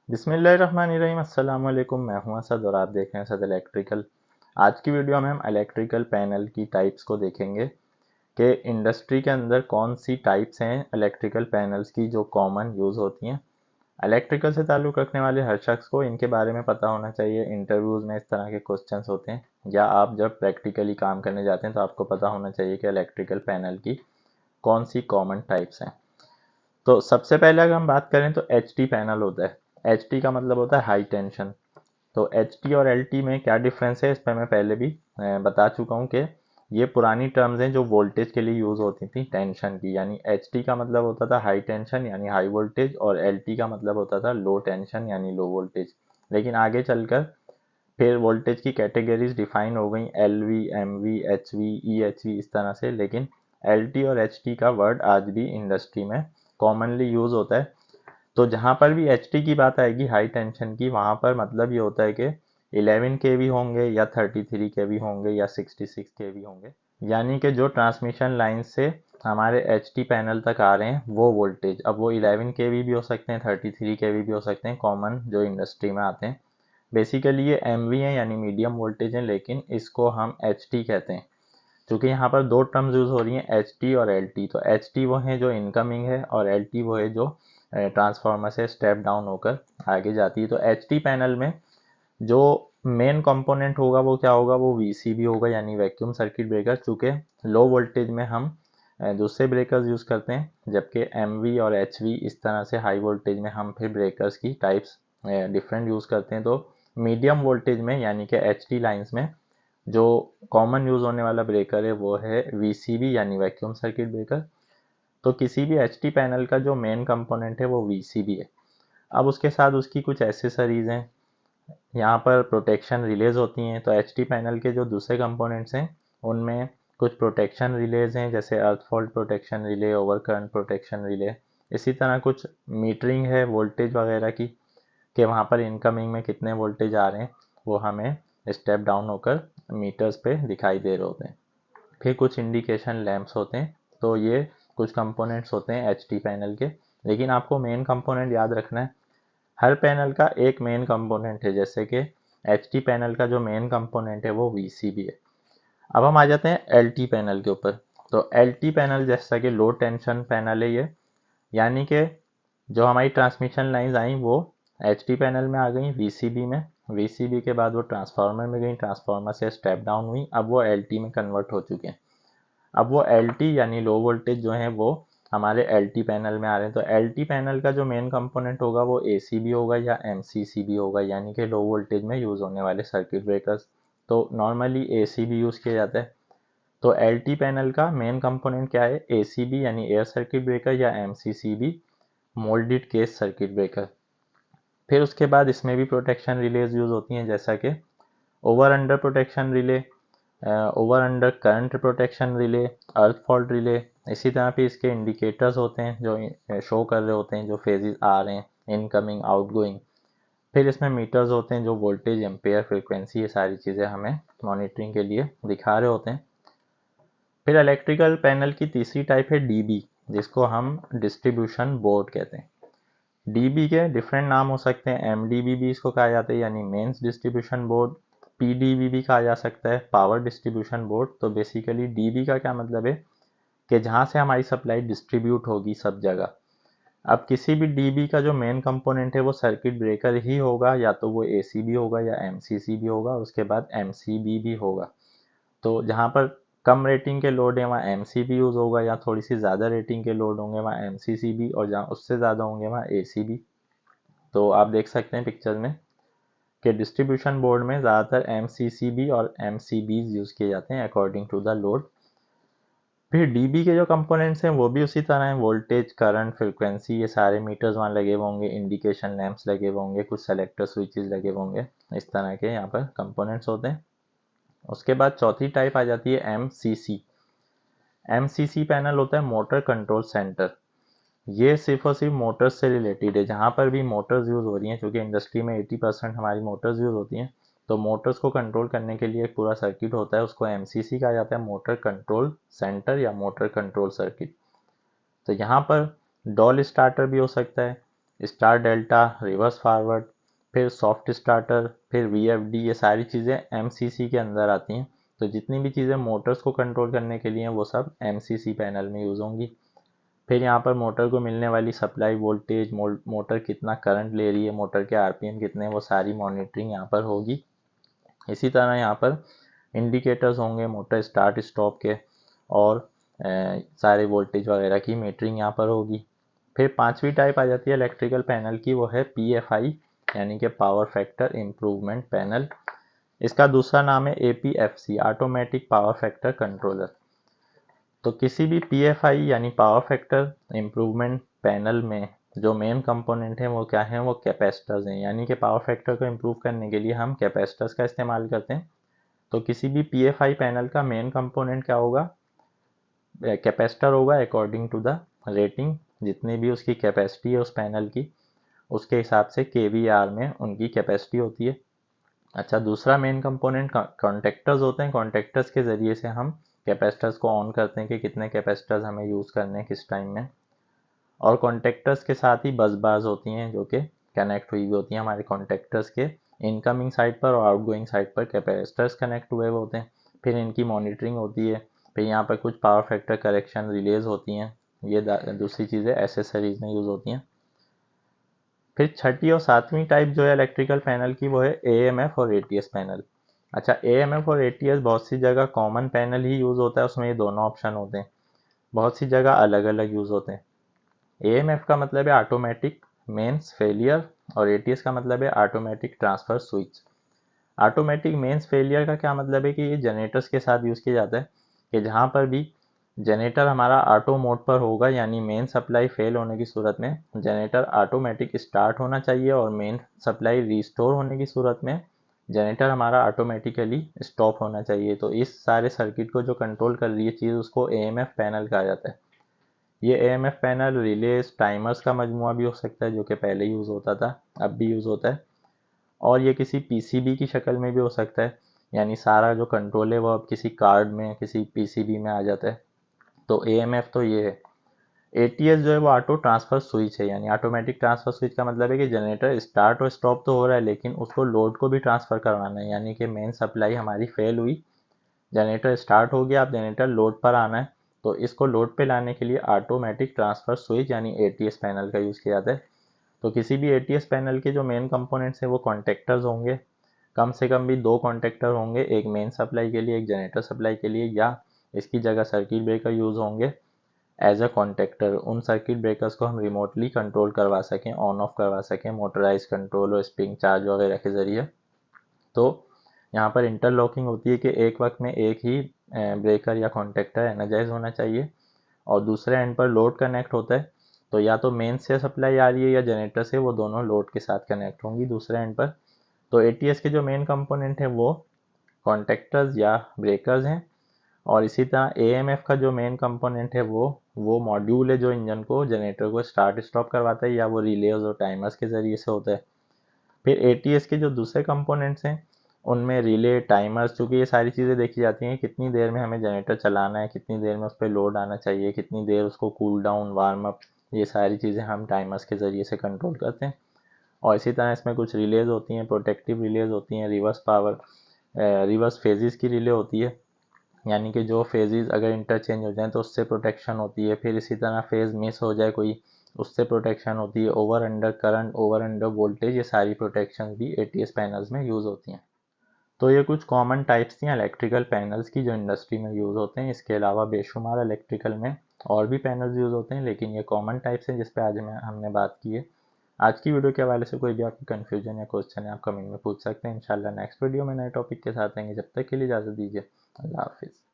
बिस्मिल्लाहिर्रहमानिर्रहीम। अस्सलाम वालेकुम। मैं हूं असद और आप देख रहे हैं असद इलेक्ट्रिकल। आज की वीडियो में हम इलेक्ट्रिकल पैनल की टाइप्स को देखेंगे कि इंडस्ट्री के अंदर कौन सी टाइप्स हैं इलेक्ट्रिकल पैनल्स की जो कॉमन यूज़ होती हैं। इलेक्ट्रिकल से ताल्लुक़ रखने वाले हर शख्स को इनके बारे में पता होना चाहिए। इंटरव्यूज़ में इस तरह के क्वेश्चंस होते हैं या आप जब प्रैक्टिकली काम करने जाते हैं तो आपको पता होना चाहिए कि इलेक्ट्रिकल पैनल की कौन सी कॉमन टाइप्स हैं। तो सबसे पहले अगर हम बात करें तो एच टी पैनल होता है। एच टी का मतलब होता है हाई टेंशन। तो एच टी और एल टी में क्या डिफरेंस है इस पर मैं पहले भी बता चुका हूँ कि ये पुरानी टर्म्स हैं जो वोल्टेज के लिए यूज़ होती थी टेंशन की। यानी एच टी का मतलब होता था हाई टेंशन यानी हाई वोल्टेज और एल टी का मतलब होता था लो टेंशन यानी लो वोल्टेज। लेकिन आगे चलकर फिर वोल्टेज की कैटेगरीज डिफाइन हो गई L V, M V, H V, E H V इस तरह से। लेकिन एल टी और एच टी का वर्ड आज भी इंडस्ट्री में कॉमनली यूज़ होता है। तो जहाँ पर भी एच टी की बात आएगी हाई टेंशन की, वहाँ पर मतलब ये होता है कि 11 केवी होंगे या 33 केवी होंगे या 66 केवी होंगे। यानी कि जो ट्रांसमिशन लाइन से हमारे एच टी पैनल तक आ रहे हैं वो वोल्टेज, अब वो 11 केवी भी हो सकते हैं, 33 केवी भी हो सकते हैं, कॉमन जो इंडस्ट्री में आते हैं। बेसिकली ये एम वी है यानी मीडियम वोल्टेज है, लेकिन इसको हम एच टी कहते हैं क्योंकि यहाँ पर दो टर्म्स यूज़ हो रही हैं एच टी और एल टी। तो एच टी वो है जो इनकमिंग है और एल टी वो है जो ट्रांसफार्मर से स्टेप डाउन होकर आगे जाती है। तो एच टी पैनल में जो मेन कंपोनेंट होगा वो क्या होगा, वो वीसीबी होगा यानी वैक्यूम सर्किट ब्रेकर। चूँकि लो वोल्टेज में हम दूसरे ब्रेकर्स यूज़ करते हैं, जबकि एम वी और एच वी इस तरह से हाई वोल्टेज में हम फिर ब्रेकर्स की टाइप्स डिफरेंट यूज़ करते हैं। तो मीडियम वोल्टेज में यानी कि एच टी लाइन्स में जो कॉमन यूज़ होने वाला ब्रेकर है वो है वीसीबी यानी वैक्यूम सर्किट ब्रेकर। तो किसी भी एचटी पैनल का जो मेन कंपोनेंट है वो वीसीबी है। अब उसके साथ उसकी कुछ एसेसरीज हैं, यहाँ पर प्रोटेक्शन रिलेज होती हैं। तो एचटी पैनल के जो दूसरे कंपोनेंट्स हैं उनमें कुछ प्रोटेक्शन रिलेज हैं, जैसे अर्थ fault protection relay, over current protection relay. इसी तरह कुछ मीटरिंग है वोल्टेज वगैरह की, कि वहाँ पर इनकमिंग में कितने वोल्टेज आ रहे हैं वो हमें स्टेप डाउन होकर मीटर्स पे दिखाई दे रहे होते हैं। फिर कुछ इंडिकेशन लैंप्स होते हैं। तो ये कुछ कंपोनेंट्स होते हैं एचटी पैनल के। लेकिन आपको मेन कंपोनेंट याद रखना है, हर पैनल का एक मेन कंपोनेंट है। जैसे कि एचटी पैनल का जो मेन कंपोनेंट है वो वीसीबी है। अब हम आ जाते हैं एलटी पैनल के ऊपर। तो एलटी पैनल जैसा कि लो टेंशन पैनल है ये, यानी कि जो हमारी ट्रांसमिशन लाइंस आई वो एचटी पैनल में आ गई वीसीबी में, वीसीबी के बाद वो ट्रांसफार्मर में गई, ट्रांसफार्मर से स्टेप डाउन हुई, अब वो एलटी में कन्वर्ट हो चुके हैं। अब वो एलटी यानी लो वोल्टेज जो है वो हमारे एलटी पैनल में आ रहे हैं। तो एलटी पैनल का जो मेन कंपोनेंट होगा वो एसीबी होगा या एमसीसीबी होगा, यानी कि लो वोल्टेज में यूज़ होने वाले सर्किट ब्रेकर्स। तो नॉर्मली एसीबी यूज़ किया जाता है। तो एलटी पैनल का मेन कंपोनेंट क्या है, एसीबी यानी एयर सर्किट ब्रेकर या MCCB moulded case circuit breaker. फिर उसके बाद इसमें भी प्रोटेक्शन रिलेज यूज़ होती हैं, जैसा कि over under protection relay, over under current protection relay, अर्थ फॉल्ट रिले। इसी तरह पे इसके इंडिकेटर्स होते हैं जो शो कर रहे होते हैं जो फेजेस आ रहे हैं, इनकमिंग आउटगोइंग। फिर इसमें मीटर्स होते हैं जो वोल्टेज, एम्पेयर, फ्रीक्वेंसी, ये सारी चीज़ें हमें मॉनिटरिंग के लिए दिखा रहे होते हैं। फिर इलेक्ट्रिकल पैनल की तीसरी टाइप है डीबी, जिसको हम डिस्ट्रीब्यूशन बोर्ड कहते हैं। डीबी के डिफरेंट नाम हो सकते हैं, एमडीबी भी इसको कहा जाता है यानी मेंस डिस्ट्रीब्यूशन बोर्ड, पीडीबी भी कहा जा सकता है पावर डिस्ट्रीब्यूशन बोर्ड। तो बेसिकली डीबी का क्या मतलब है कि जहाँ से हमारी सप्लाई डिस्ट्रीब्यूट होगी सब जगह। अब किसी भी डीबी का जो मेन कंपोनेंट है वो सर्किट ब्रेकर ही होगा, या तो वो एसीबी होगा या एमसीसीबी होगा, और उसके बाद एमसीबी भी होगा। तो जहाँ पर कम रेटिंग के लोड है वहाँ एमसीबी यूज़ होगा, या थोड़ी सी ज़्यादा रेटिंग के लोड होंगे वहाँ एमसीसीबी, और जहाँ उससे ज़्यादा होंगे वहाँ एसीबी। तो आप देख सकते हैं पिक्चर में कि डिस्ट्रीब्यूशन बोर्ड में ज़्यादातर एमसीसीबी और एमसीबीज यूज़ किए जाते हैं अकॉर्डिंग टू द लोड। फिर डीबी के जो कंपोनेंट्स हैं वो भी उसी तरह हैं, वोल्टेज, करंट, फ्रिक्वेंसी, ये सारे मीटर्स वहाँ लगे हुए होंगे, इंडिकेशन लैंप्स लगे हुए होंगे, कुछ सेलेक्टर स्विचेस लगे हुए होंगे। इस तरह के यहाँ पर कंपोनेंट्स होते हैं। उसके बाद चौथी टाइप आ जाती है एमसीसी। एमसीसी पैनल होता है मोटर कंट्रोल सेंटर। ये सिर्फ और सिर्फ मोटर्स से रिलेटेड है। जहाँ पर भी मोटर्स यूज़ हो रही हैं, क्योंकि इंडस्ट्री में 80% हमारी मोटर्स यूज़ होती हैं, तो मोटर्स को कंट्रोल करने के लिए एक पूरा सर्किट होता है, उसको एमसीसी कहा जाता है, मोटर कंट्रोल सेंटर या मोटर कंट्रोल सर्किट। तो यहाँ पर डॉल स्टार्टर भी हो सकता है, स्टार डेल्टा, रिवर्स फॉरवर्ड, फिर सॉफ्ट स्टार्टर, फिर VFD, ये सारी चीज़ें MCC के अंदर आती हैं। तो जितनी भी चीज़ें मोटर्स को कंट्रोल करने के लिए हैं वो सब MCC पैनल में यूज़ होंगी। फिर यहाँ पर मोटर को मिलने वाली सप्लाई वोल्टेज, मोटर कितना करंट ले रही है, मोटर के RPM कितने, वो सारी मॉनिटरिंग यहाँ पर होगी। इसी तरह यहाँ पर इंडिकेटर्स होंगे मोटर स्टार्ट स्टॉप के, और सारे वोल्टेज वगैरह की मीटरिंग यहाँ पर होगी। फिर पांचवी टाइप आ जाती है इलेक्ट्रिकल पैनल की, वो है PFI यानी कि पावर फैक्टर इम्प्रूवमेंट पैनल। इसका दूसरा नाम है APFC, automatic power factor controller. तो किसी भी PFI यानी पावर फैक्टर इम्प्रूवमेंट पैनल में जो मेन कंपोनेंट है वो क्या है, वो कैपेसिटर्स हैं। यानी कि पावर फैक्टर को इम्प्रूव करने के लिए हम कैपेसिटर्स का इस्तेमाल करते हैं। तो किसी भी PFI पैनल का मेन कंपोनेंट क्या होगा, कैपेसिटर होगा। अकॉर्डिंग टू द रेटिंग, जितनी भी उसकी कैपेसिटी है उस पैनल की, उसके हिसाब से kVAR में उनकी कैपेसिटी होती है। अच्छा, दूसरा मेन कंपोनेंट कॉन्टेक्टर्स होते हैं। कॉन्टेक्टर्स के ज़रिए से हम कैपेसिटर्स को ऑन करते हैं कि कितने कैपेसिटर्स हमें यूज़ करने हैं किस टाइम में। और कॉन्टेक्टर्स के साथ ही बस बार्स होती हैं जो कि कनेक्ट हुई हुई होती हैं हमारे कॉन्टेक्टर्स के इनकमिंग साइड पर, और आउटगोइंग साइड पर कैपेसिटर्स कनेक्ट हुए हुए होते हैं। फिर इनकी मॉनिटरिंग होती है। फिर यहाँ पर कुछ पावर फैक्टर करेक्शन रिलेज होती हैं। ये दूसरी चीज़ें एसेसरीज में यूज़ होती हैं। फिर छठी और सातवीं टाइप जो है इलेक्ट्रिकल पैनल की, वो है AMF और ATS पैनल। अच्छा, AMF और ATS बहुत सी जगह कॉमन पैनल ही यूज़ होता है, उसमें ये दोनों ऑप्शन होते हैं। बहुत सी जगह अलग अलग यूज़ होते हैं। AMF का मतलब है ऑटोमेटिक मेंस फेलियर, और ATS का मतलब है automatic transfer switch. Automatic mains failure का क्या मतलब है कि ये जनरेटर्स के साथ यूज़ किया जाता है कि जहाँ पर भी जनरेटर हमारा ऑटो मोड पर होगा, यानी मेन सप्लाई फेल होने की सूरत में जनरेटर ऑटोमेटिक स्टार्ट होना चाहिए, और मेन सप्लाई रिस्टोर होने की सूरत में जनरेटर हमारा ऑटोमेटिकली स्टॉप होना चाहिए। तो इस सारे सर्किट को जो कंट्रोल कर रही है चीज़, उसको AMF पैनल कहा जाता है। ये AMF पैनल रिलेज टाइमर्स का मजमुआ भी हो सकता है, जो कि पहले यूज़ होता था, अब भी यूज़ होता है। और ये किसी PCB की शक्ल में भी हो सकता है, यानी सारा जो कंट्रोल है वो अब किसी कार्ड में, किसी PCB में आ जाता है। तो AMF तो ये है। ATS जो है वो ऑटो ट्रांसफर स्विच है, यानी ऑटोमेटिक ट्रांसफर स्विच का मतलब है कि जनरेटर स्टार्ट और स्टॉप तो हो रहा है, लेकिन उसको लोड को भी ट्रांसफर करवाना है। यानी कि मेन सप्लाई हमारी फेल हुई, जनरेटर स्टार्ट हो गया, अब जनरेटर लोड पर आना है। तो इसको लोड पे लाने के लिए ऑटोमेटिक ट्रांसफर स्विच यानी ATS पैनल का यूज़ किया जाता है। तो किसी भी ATS पैनल के जो मेन कंपोनेंट्स हैं वो कॉन्टेक्टर्स होंगे। कम से कम भी दो कॉन्टेक्टर होंगे, एक मेन सप्लाई के लिए, एक जनरेटर सप्लाई के लिए, या इसकी जगह सर्किट ब्रेकर यूज़ होंगे एज अ कॉन्टेक्टर। उन सर्किट ब्रेकर्स को हम रिमोटली कंट्रोल करवा सकें, ऑन ऑफ करवा सकें, मोटराइज कंट्रोल और स्प्रिंग चार्ज वगैरह के ज़रिए। तो यहाँ पर इंटरलॉकिंग होती है कि एक वक्त में एक ही ब्रेकर या कॉन्टेक्टर एनर्जाइज होना चाहिए, और दूसरे एंड पर लोड कनेक्ट होता है। तो या तो मेन से सप्लाई आ रही है या जनरेटर से, वो दोनों लोड के साथ कनेक्ट होंगी दूसरे एंड पर। तो ATS के जो मेन कंपोनेंट है वो कॉन्टेक्टर्स या ब्रेकर्स हैं। और इसी तरह AMF का जो मेन कंपोनेंट है वो मॉड्यूल है जो इंजन को, जनरेटर को स्टार्ट स्टॉप करवाता है, या वो रिलेज और टाइमर्स के ज़रिए से होता है। फिर ATS के जो दूसरे कंपोनेंट्स हैं उनमें रिले, टाइमर्स, चूँकि ये सारी चीज़ें देखी जाती हैं कितनी देर में हमें जनरेटर चलाना है, कितनी देर में उस पर लोड आना चाहिए, कितनी देर उसको कूल डाउन, वार्म अप, ये सारी चीज़ें हम टाइमर्स के ज़रिए से कंट्रोल करते हैं। और इसी तरह इसमें कुछ रिलेज होती हैं, प्रोटेक्टिव रिलेज होती हैं, रिवर्स फेजेस की रिले होती है, यानी कि जो फेजेस अगर इंटरचेंज हो जाएं तो उससे प्रोटेक्शन होती है। फिर इसी तरह फेज मिस हो जाए कोई, उससे प्रोटेक्शन होती है। Over under current, over under voltage, ये सारी प्रोटेक्शन भी ATS पैनल्स में यूज़ होती हैं। तो ये कुछ कॉमन टाइप्स थी इलेक्ट्रिकल पैनल्स की जो इंडस्ट्री में यूज़ होते हैं। इसके अलावा बेशुमार इलेक्ट्रिकल में और भी पैनल्स यूज़ होते हैं, लेकिन ये कॉमन टाइप्स हैं जिस पे आज हमने बात की है। आज की वीडियो के हवाले से कोई भी आपकी कन्फ्यूजन या क्वेश्चन है आप कमेंट में पूछ सकते हैं। इंशाल्लाह नेक्स्ट वीडियो में नए टॉपिक के साथ आएंगे। जब तक के लिए इजाज़त दीजिए। अल्लाह हाफिज़।